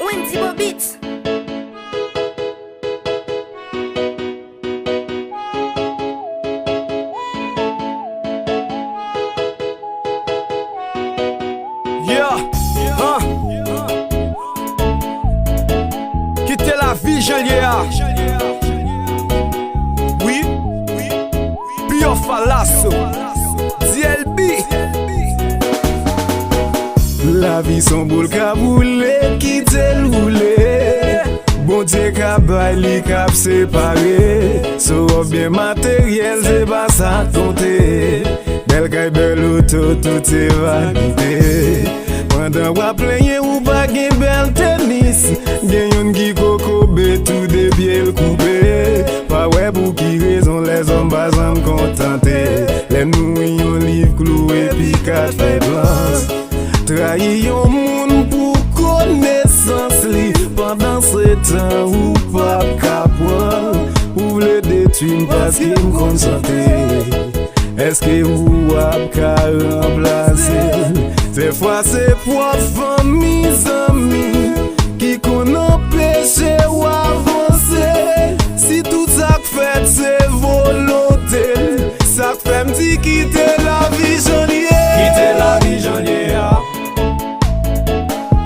Wendy Bobit. Quitter la vie, Janlier. Oui, Pio Falasso, DLB. La vie son boule ka boule, qui te loule. Bon Dieu ka bay li kap séparé. So bien matériel, c'est pas ça tonté. Bel kay bel auto, tout est vanité. Pendant wap plenye ou pa gen bel tennis, gen yon ki kokobe tout de biel coupe. Pa wè pou ki raison les hommes bazan kontante. Les nou yon liv cloué pi kat fè blanc. Trahi yon moun pou connaissance li. Pendant ce temps ou pa kapwan, ou vle detui m'paske m'konsante. Est-ce ou ap ka remplacer? Ces fois c'est pour famille, amis, qui qu'on empêche ou avancer. Si tout ça fait c'est volonté, ça fait m'di quitter la vie Janlier. Quitter la vie Janlier.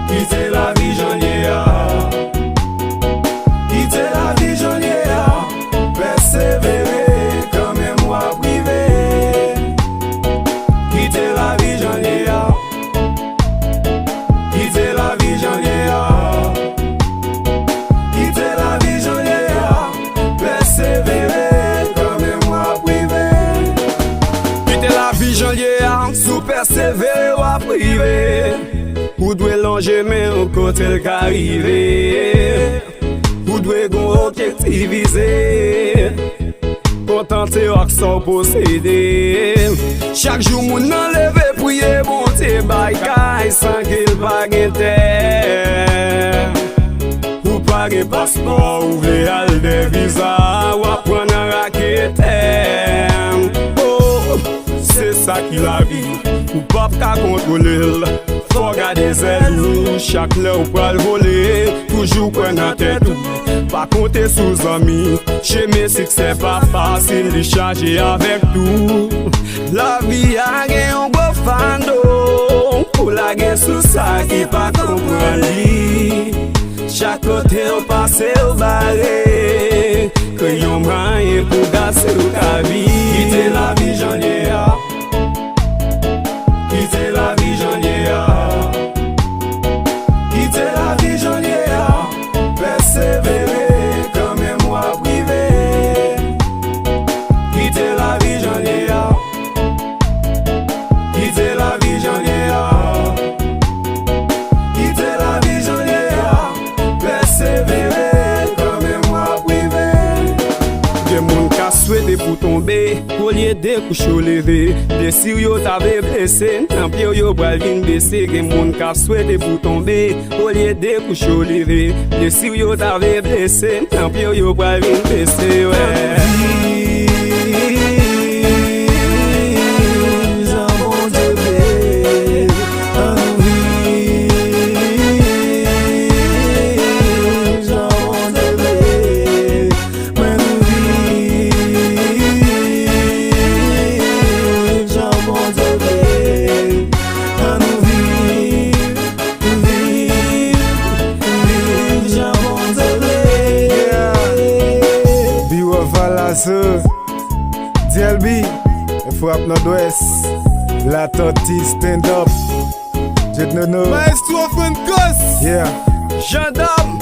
Quitter la vie Janlier. Quitter la vie Janlier. Persévérer quand même moi privé. Quitter la vie Janlier. Quitter la vie Janlier. Quitter la vie Janlier. Persévérer comme moi privé. Quitter la vie, Janlier. Sous persévérer ou à privé. Ou dwe longe men ou kote l ka rive. Ou dwe gon objektivize. Kontante ak son posede. Chaque jour moun nan leve priye bon te bay kay san qu'il pa gen terre. Ou pa gen passeport ou vle al de visa. Ou apren nan rakete. Oh, c'est ça qui la vie. Ou pap ka kontrole. Faut garder zèle, chaque lè ou pral voler. Toujours kwen nan tèt ou, pas compter sous amis. Chez mes succès pas facile de changer avec tout. La vie a gen yon gros fando, pour la gen sous ça qui pas comprend li. Chaque côté ou passe ou barré, que yon moyen pour gasser ou ka vie. Quitter la vie Janlier. Quitter la vie Janlier. Quitter la vie Janlier. Persévérer quand même moi privé. Quitter la vie Janlier. Quitter la vie Janlier. Quitter la vie Janlier. Persévérer quand même moi privé. Gen moun ka souhaité pour tomber, au lieu de coucher au lever. Des si yo t'avait blessé, tant pis yo bral vin baisser. Gen moun ka souhaité pour tomber, au lieu de coucher au lever. Des si yo t'avait blessé, tant pis yo bral vin baisser. DLB, frappe nord-ouest, la tortille stand up. Je te know. Maestro Francos, Yeah. gendarme.